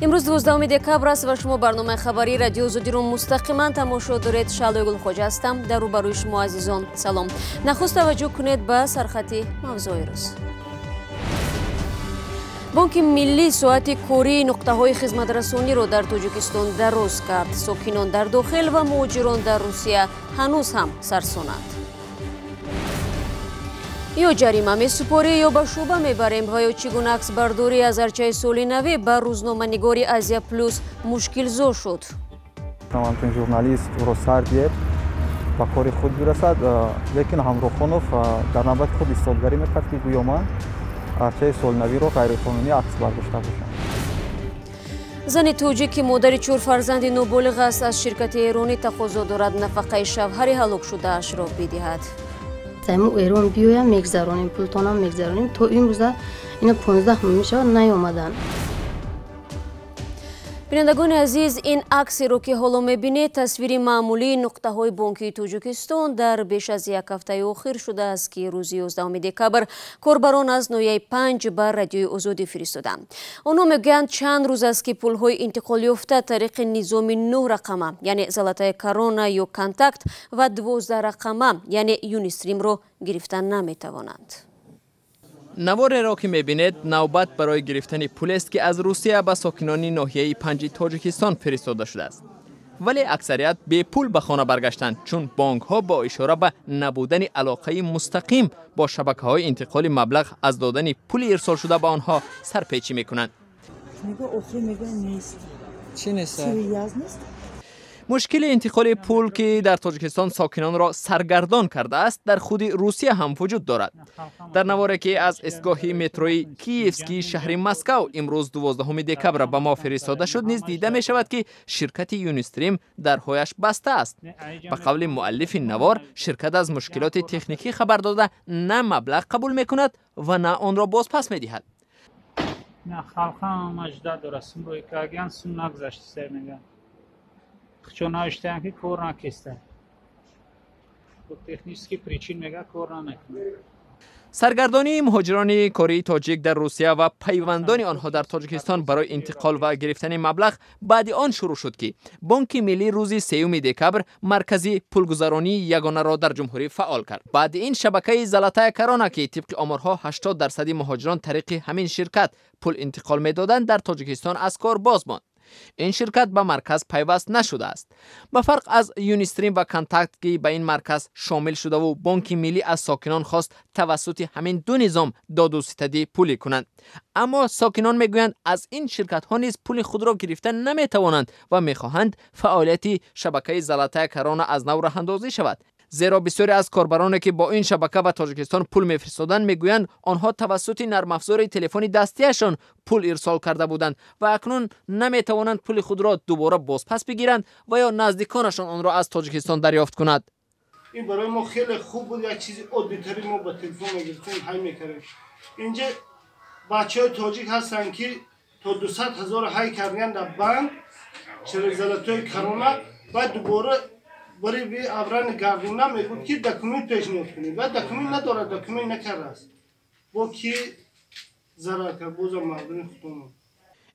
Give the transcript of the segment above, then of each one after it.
امروز 12 دکبر است و شما برنامه خبری رادیو زودی رو مستقیما تماشا دارید. شعله گل خوج هستم. در روبروی شما عزیزان سلام. نخست توجه کنید به سرخط موضوع روز. بانک ملی ساعت کوری نقطه‌های خدمت‌رسانی را در تاجیکستان دراز کرد. ساکنان در داخل و مهاجران در روسیه هنوز هم سرسونند. یا جریمه می‌سپاری یا به شعبه میبریم و یا چگونه عکس برداری از ارچای солинавии به روزنامه‌نگاری آزیا پلوس مشکل زا شد. همچون ژورنالیست رو سردیه با کاری خود برسد، لیکن همراهانوف در نوبت خود ایستادگاری میکرد که گویا من арчаи солинавиро ғайриқонунӣ акс бардошта бошанд. زن توجیک که مادر 4 فرزند نابالغ است از شرکت ایرانی تقاضا دارد نفقه شوهر هلاک شده اش را بدهد. ما ایران بیایم میگذرانیم پولتانم میگذرانیم تا این روزه اینا 15 ماه میشه نیامدن. بینندگان عزیز، این عکسی رو که حالا میبینید تصویری معمولی نقطه های بانکی تاجیکستان در بیش از یک هفته اخیر شده است که روز 11 دکبر کاربران از ناحیه 5 بر رادیوی آزادی فرستادند. آنها میگویند چند روز است که پولهای انتقال یافته طریق نظام 9 رقمه یعنی زلاتای کرونا یا کانتاکت و 12 رقمه یعنی یونیستریم رو گرفتن نمیتوانند. نوار را که میبینید نوبت برای گرفتن پول است که از روسیه به ساکنان ناحیه 5 تاجیکستان فرستاده شده است. ولی اکثریت به پول به خانه برگشتند چون بانک ها با اشاره به نبودن علاقه مستقیم با شبکه های انتقال مبلغ از دادن پول ارسال شده به آنها سرپیچی میکنند. چی نیست؟ مشکل انتقال پول که در تاجیکستان ساکنان را سرگردان کرده است در خود روسیه هم وجود دارد. در نواری که از ایستگاه متروی کیفسکی شهر مسکو امروز 12 دکبر به ما فرستاده شد نیز دیده می شود که شرکت یونیستریم درهایش بسته است. به قول مؤلف نوار شرکت از مشکلات تکنیکی خبر داده نه مبلغ قبول می کند و نه آن را باز پس می دهد. نه خالقان مجدد درستم روی که اگیان سون نگذشت سر میگن چون هاشتن که کار نکسته و تکنیکی پریچین میگه کار نمیکنه. سرگردانی مهاجران کاری تاجیک در روسیه و پیوندان آنها در تاجیکستان برای انتقال و گرفتن مبلغ بعد آن شروع شد که بانک ملی روز 3 دکبر مرکزی پولگذرانی یگانه را در جمهوری فعال کرد. بعد این شبکه زلاتای کرونا که طبق آمارها 80% مهاجران طریق همین شرکت پول انتقال میدادند در تاجیکستان از کار باز ماند. این شرکت به مرکز پیوست نشده است. به فرق از یونیستریم و کانتاکت که به این مرکز شامل شده و بانک ملی از ساکنان خواست توسط همین دو نظام داد و ستدی پولی کنند. اما ساکنان میگویند از این شرکت ها نیز پول خود را گرفتن نمیتوانند و میخواهند فعالیت شبکه زلاتای کرونا از نو راه اندازی شود. زیرا بسیاری از کاربرانی که با این شبکه و تاجیکستان پول میفرستادند میگویند آنها توسط نرم افزار تلفنی دستیشان پول ارسال کرده بودند و اکنون نمیتوانند پول خود را دوباره بازپس بگیرند و یا نزدیکانشان آن را از تاجیکستان دریافت کنند. این برای ما خیلی خوب بود، یک چیز عادی‌تری ما با تلفن میگرفتیم های میکردیم. اینجا بچه‌های تاجیک هستن که تا 200,000 های کردن در بانک چرا زلاتای کرونا و دوباره برای به ابران گردونا میگوید که دکومنت پیشنهاد کنید و دکومنت نداره، دکومنت نکرده است با کی ضرر کرد بوز مردم خودمون.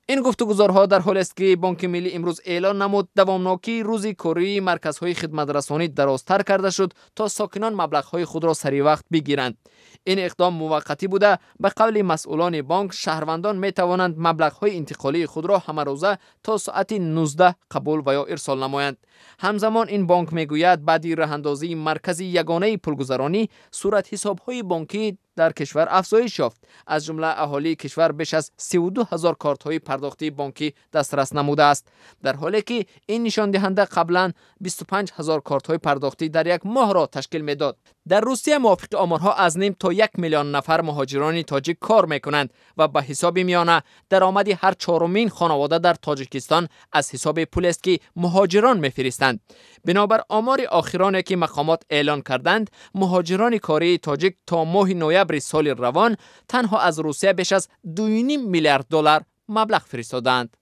این گفتگوزارها در حالی است که بانک ملی امروز اعلان نمود دوامناکی روز کاری مرکزهای خدمت رسانی درازتر کرده شد تا ساکنان مبلغ‌های خود را سریع وقت بگیرند. این اقدام موقتی بوده. به قول مسئولان بانک شهروندان می توانند مبلغ‌های انتقالی خود را همه روزه تا ساعت 19 قبول و یا ارسال نمایند. همزمان این بانک میگوید بعد راهاندازی مرکزی یگانه پولگذرانی صورت حساب‌های بانکی در کشور افزایش یافت. از جمله اهالی کشور بیش از 32,000 کارت‌های پرداختی بانکی دسترس نموده است، در حالی که این نشان دهنده قبلا 25,000 کارت‌های پرداختی در یک ماه را تشکیل میداد. در روسیه موافق آمارها از نیم تا 1 میلیون نفر مهاجران تاجیک کار میکنند و به حساب میانه درآمد هر چهارمین خانواده در تاجیکستان از حساب پول است که مهاجران میفرستند. بنابر آمار آخرانی که مقامات اعلان کردند، مهاجران کاری تاجیک تا ماه نوامبر سال روان تنها از روسیه بیش از 2.5 میلیارد دلار مبلغ فرستادند.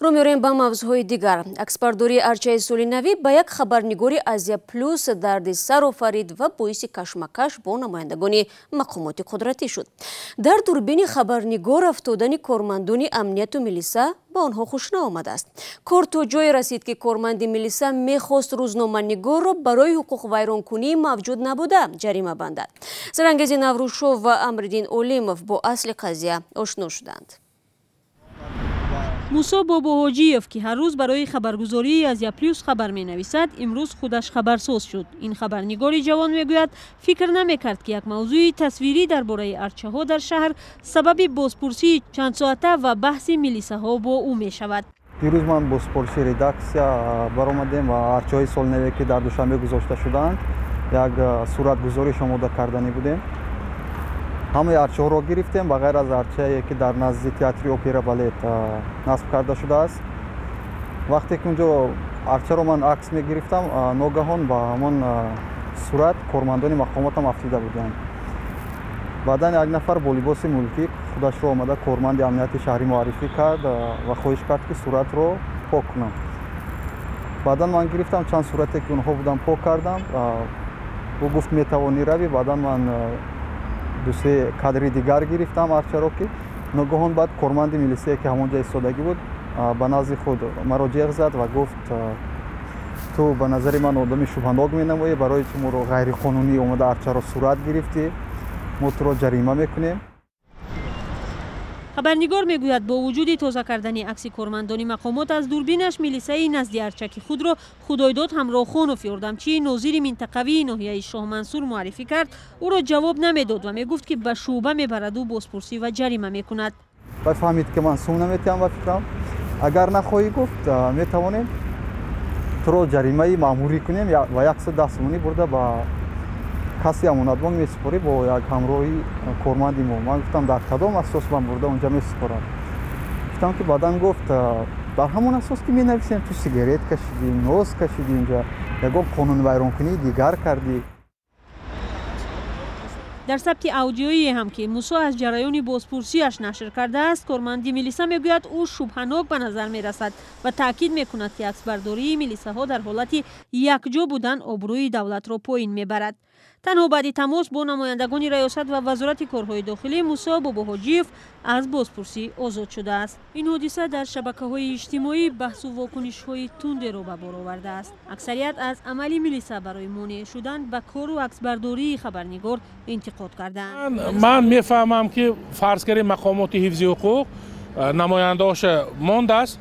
رو می‌آوریم به موضوعهای دیگر. اخبارداری арчаи солинавии ба як хабарнигори Азия Плюс дардсар офарид ва боиси кашмакаш бо намояндагони мақомоти қудратӣ шуд. дар дурбини хабарнигор афтодани кормандони амнияту милиса ба онҳо хуш наомадааст. кор то ҷое расид ки корманди милиса мехост рӯзноманигорро барои ҳуқуқвайронкунии мавҷуд набуда ҷарима бандад. Зарангези Наврӯшов ва Амриддин Олимов бо асли қазия ошно шуданд. мусо бобоҳоҷиев ки ҳар рӯз барои хабаргузории Азия Плюс хабар менависад, имрӯз худаш хабарсоз шуд. Ин хабарнигори ҷавон мегӯяд, фикр намекард ки як мавзӯи тасвирӣ дар бораи арчаҳо дар шаҳр сабаби бозпурсии чандсоата ва баҳси милисаҳо бо ӯ мешавад. дирӯз ман бозпурсӣ редаксия баромадем ва арчаҳои солинавие ки дар Душанбе гузошта шуданд, як суратгузориш омода кардани будем. ҳамаи арчаҳоро гирифтем ба ғайр аз арчае ки дар назди театри опера балет насб карда шудааст. вақте ки унҷо арчаро ман акс мегирифтам, ногаҳон ба ҳамон сурат кормандони мақомотам афтида буданд. баъдан як нафар бо либоси мулкӣ худашро омада корманди амнияти шаҳрӣ муаррифӣ кард ва хоҳиш кард ки суратро пок кунам. баъдан ман гирифтам чанд сурате ки онҳо будам пок кардам. ӯ гуфт метавонӣ равӣ. баъдан ман дусе кадри дигар гирифтам арчаро ки ногаҳон баъд корманди милисие ки ҳамон ҷо истодагӣ буд ба назди худ маро ҷеғ зад ва гуфт ту ба назари ман одами шубҳанок менамоӣ, барои чӣ моро ғайриқонунӣ омада арчаро сурат гирифтӣ, мо туро ҷарима мекунем. хабарнигор мегӯяд бо вуҷуди тоза кардани акси кормандони мақомот аз дурбинаш милисаи назди арчаки худро худойдод ҳамроҳхонов ёрдамчии нозири минтақавии ноҳияи Шоҳмансур муаррифӣ кард. ӯро ҷавоб намедод ва мегуфт ки ба шӯъба мебараду бозпурсӣ ва ҷарима мекунад. баъд фаҳмид ки ман сум наметиҳам ба фикрам. агар нахоҳӣ гуфт метавонем туро ҷаримаи маъмурӣ кунем ва 110 сомонӣ бурда ба каси амонатбон месупорӣ бо як ҳамроҳи корманди мо. ман гуфтам дар кадом асос ман бурда онҷа месупорам. гуфтам ки баъдан гуфт дар ҳамон асос ки менависем ту сигарет кашидӣ, ноз кашидӣ, инҷа ягон қонунвайронкунии дигар кардӣ. дар сабти аудиоие ҳам ки мусо аз ҷараёни бозпурсиаш нашр кардааст, корманди милиса мегӯяд ӯ шубҳанок ба назар мерасад ва таъкид мекунад ки аксбардории милисаҳо дар ҳолати якҷо будан обрӯи давлатро поин мебарад. танҳо баъди тамос бо намояндагони раёсат ва вазорати корҳои дохилӣ мусо бобоҳоҷиев аз бозпурсӣ озод шудааст. ин ҳодиса дар шабакаҳои иҷтимоӣ баҳсу вокунишҳои тундеро ба бор овардааст. аксарият аз амали милиса барои монеъ шудан ба кору аксбардории хабарнигор интиқод кардаанд. ман мефаҳмам ки фарзкари мақомоти ҳифзи ҳуқуқ намояндоша мондааст,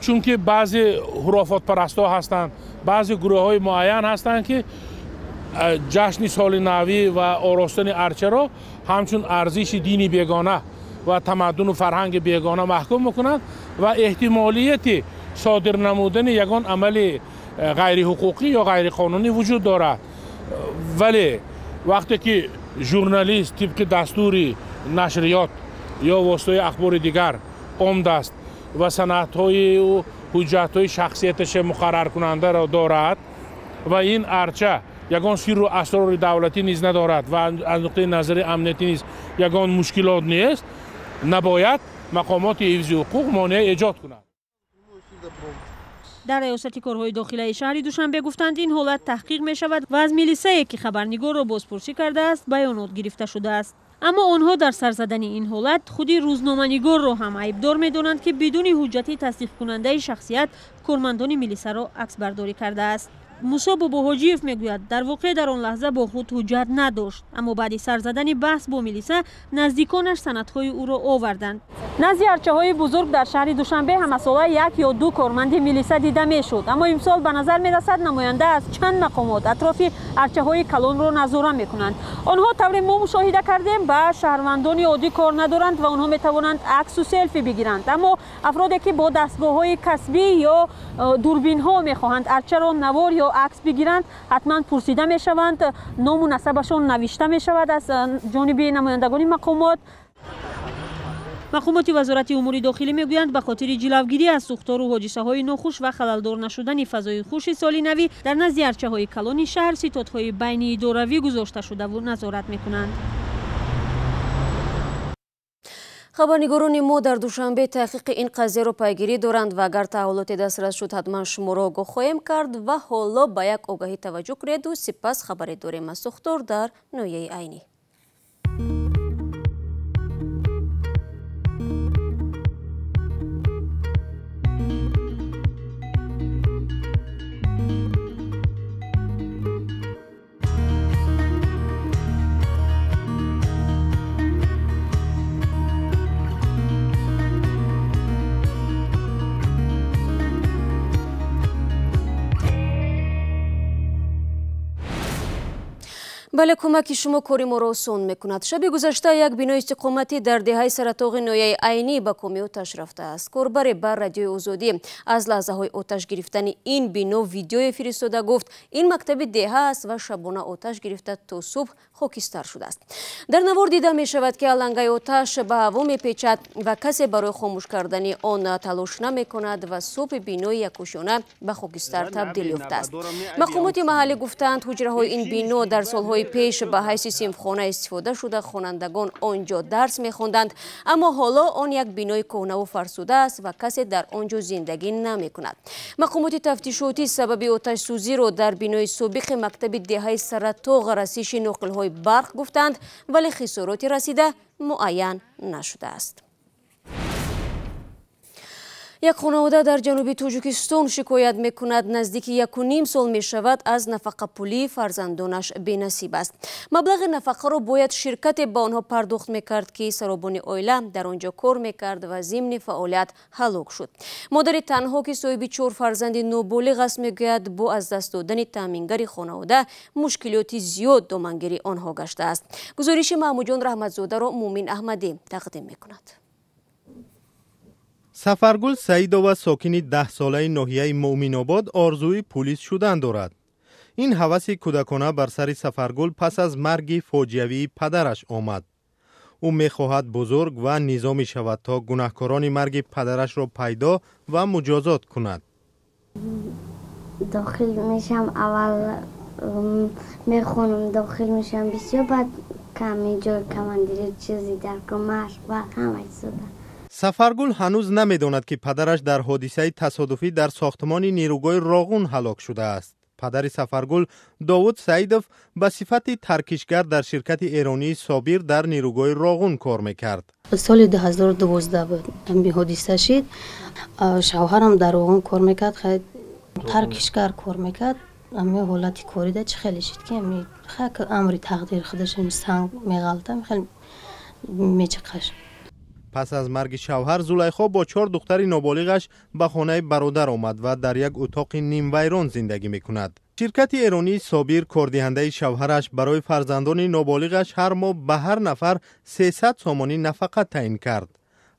чунки баъзе ҳурофотпарастҳо ҳастанд, баъзе гурӯҳҳои муайян ҳастанд ки ҷашни солинавӣ ва оростани арчаро ҳамчун арзиши дини бегона ва тамаддуну фарҳанги бегона маҳкум мекунанд ва эҳтимолияти содир намудани ягон амали ғайриҳуқуқӣ ё ғайриқонунӣ вуҷуд дорад. вале вақте ки журналист тибқи дастури нашриёт ё воситаҳои ахбори дигар омдаст ва санадҳои ҳуҷҷатҳои шахсияташа муқарраркунандаро дорад ва ин арча ягон сирру асрори давлатӣ низ надорад ва аз нуқтаи назари амнияти низ ягон мушкилот нест, набояд мақомоти ҳифзи ҳуқуқ монеъ эҷод кунад. дар раёсати корҳои дохилаи шаҳри Душанбе гуфтанд ин ҳолат таҳқиқ мешавад ва аз милисае ки хабарнигорро бозпурсӣ кардааст байонот гирифта шудааст. аммо онҳо дар сар задани ин ҳолат худи рӯзноманигорро ҳам айбдор медонанд ки бидуни ҳуҷҷати тасдиқкунандаи шахсият кормандони милисаро аксбардорӣ кардааст. мусо бобоҳоҷиев мегӯяд дар воқеъ дар он лаҳза бо худ ҳуҷҷат надошт, аммо баъди сарзадани баҳс бо милиса наздиконаш санадҳои ӯро оварданд. назди арчаҳои бузург дар шаҳри Душанбе ҳамасола 1 ё 2 корманди милиса дида мешуд, аммо имсол ба назар мерасад намоянда аз чанд мақомот атрофи арчаҳои калонро назора мекунанд. онҳо тавре мо мушоҳида кардем ба шаҳрвандони оддӣ кор надоранд ва онҳо метавонанд аксу селфи бигиранд, аммо афроде ки бо дастгоҳҳои касбӣ ё дурбинҳо мехоҳанд арчаро навор ё акс бигиранд, ҳатман пурсида мешаванд, ному насабашон навишта мешавад аз ҷониби намояндагони мақомот. мақомоти вазорати умури дохилӣ мегӯянд ба хотири ҷилавгирӣ аз сӯхтору ҳодисаҳои нохуш ва халалдор нашудани фазои хуши солинавӣ дар назди арчаҳои калони шаҳр ситодҳои байни идоравӣ гузошта шудаву назорат мекунанд. خبرنگاران ما در دوشنبه تحقیق این قضیه را پیگیری دارند و اگر تحولاتی دسترس شد حتما شما را آگاه خواهیم کرد و حالا به یک آگاهی توجه کنید و سپس خبری داریم از سوختور در ناحیه عینی. بله، کمک شما کاری ما را آسان میکند. شب گذشته یک بینای استقامتی در دهه سرطاق ناحیه عینی به کامی آتش رفته است. کاربر بر رادیوی آزادی از لحظه های آتش گرفتن این بینو ویدیوی فرستاده گفت این مکتب دهه است و شبانه آتش گرفته تا صبح خاکستر شده است. در نوار دیده می شود که علنگای آتش به هوا می پیچد و کسی برای خاموش کردن آن تلاش نمی کند و صبح بینوی یکوشانه به خاکستر تبدیل یافته است. مقامات محلی گفتند حجره های این بینو در سالهای پیش به حیث صنفخانه استفاده شده خوانندگان آنجا درس می‌خواندند، اما حالا آن یک بینای کهنه و فرسوده است و کسی در آنجا زندگی نمی‌کند. مقامات تفتیشاتی سبب آتش سوزی را در بینای سابق مکتب دهه سرطاق رسیش نقل‌های برق گفتند، ولی خساراتی رسیده معین نشده است. یک خانواده در جنوب تاجیکستان شکایت میکند نزدیک 1.5 سال می شود از نفقه پولی فرزندانش بی‌نصیب است. مبلغ نفقه را باید شرکتی به آنها پرداخت میکرد که سرابان عائله در آنجا کار میکرد و ضمن فعالیت هلاک شد. مادر تنها که صاحب 4 فرزند نابالغ است میگوید با از دست دادن تامینگر خانواده مشکلات زیاد دامنگیری آنها گشته است. گزارش محمود جان رحمتزاده را مومن احمدی تقدیم میکند. سفرگل سعیدова ساکنی 10 ساله ناحیه مومن‌آباد آرزوی پلیس شدن دارد. این هوس کودکانه بر سر سفرگل پس از مرگ فاجعه‌ای پدرش آمد. او می‌خواهد بزرگ و نظامی شود تا گناهکاران مرگ پدرش را پیدا و مجازات کند. داخل میشم، اول میخونم، داخل میشم بسیار بعد کمی جای کماندیری چیزی در کمش و همه چیزا. سفرگل هنوز نمیداند که پدرش در حادثه تصادفی در ساختمانی نیروگاه راغون هلاک شده است. پدر سفرگل داوود سعیدوف به صفت ترکشگر در شرکت ارونії صابر در نیروگاه راغون کار میکرد. سال 2012 بود این حادثه شد. شوهرم در راغون کار میکرد، خیلی ترکشگر کار میکرد. اما حالتی کاری ده چه خیلی شد که خیلی امری تقدیر خودش سنگ میغلطه، خیلی میچقش. پس از مرگ شوهر زلیخا با 4 دختر نابالغش به خانه برادر آمد و در یک اتاق نیم ویران زندگی میکند. شرکت ارونії صابر کاردهنده شوهرش برای فرزندان نابالغش هر ماه به هر نفر 300 سامانی نفقه تعیین کرد.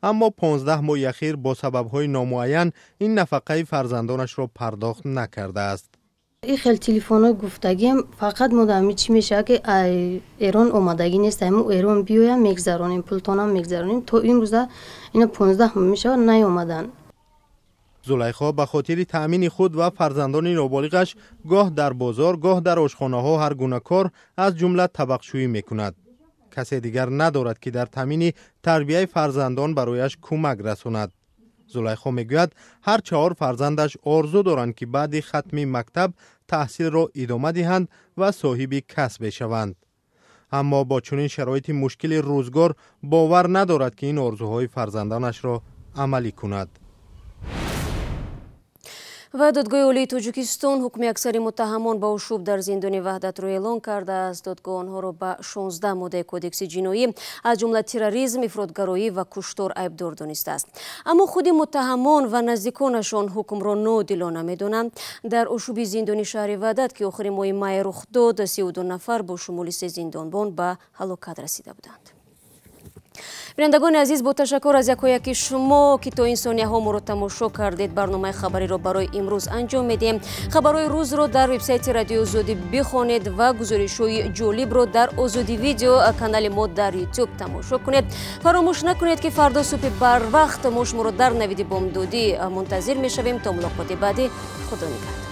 اما 15 ماه اخیر با سبب‌های نامعین این نفقه فرزندانش را پرداخت نکرده است. این خیلی تلفن گفتگیم فقط مدامی چی میشه که ایران اومدگی نیست، اما ایران بیایم میگذرونیم، پولتانم میگذرونیم تا این روزه اینا 15 میشه نیومدن. زلیخا به خاطر تأمین خود و فرزندان نابالغش گاه در بازار گاه در آشخانه ها هر گونه کار از جمله طبقشویی میکند. کسی دیگر ندارد که در تأمین تربیت فرزندان برایش کمک رساند. زلیخا میگوید هر 4 فرزندش آرزو دارند که بعد ختم مکتب تحصیل را ادامه دهند و صاحب کسب شوند. اما با چنین شرایط مشکل روزگار باور ندارد که این آرزوهای فرزندانش را عملی کند. و دادگاه عالی تاجیکستان حکم اکثر متهمان با آشوب در زندان وحدت را اعلان کرده است. دادگاه آنها را به 16 ماده کودکس جنایی از جمله تروریسم، افراطگرایی و کشتار عیبدار دانسته است. اما خود متهمان و نزدیکانشان حکم را ناعادلانه می‌دانند. در آشوب زندان شهر وحدت که آخر ماه می رخ داد 32 نفر با شمول 3 زندانبان به هلاکت رسیده بودند. بینندگان عزیز، با تشکر از یکایک شما که تا این ثانیه ها ما را تماشا کردید. برنامه خبری را برای امروز انجام میدیم. خبرهای روز را در وبسایت رادیو آزادی بخوانید و گزارش‌های جالب را در آزادی ویدیو کانال ما در یوتیوب تماشا کنید. فراموش نکنید که فردا صبح بر وقت ما شما را در نوید بامدادی منتظر میشویم. تا ملاقات بعدی، خدا نگهدار.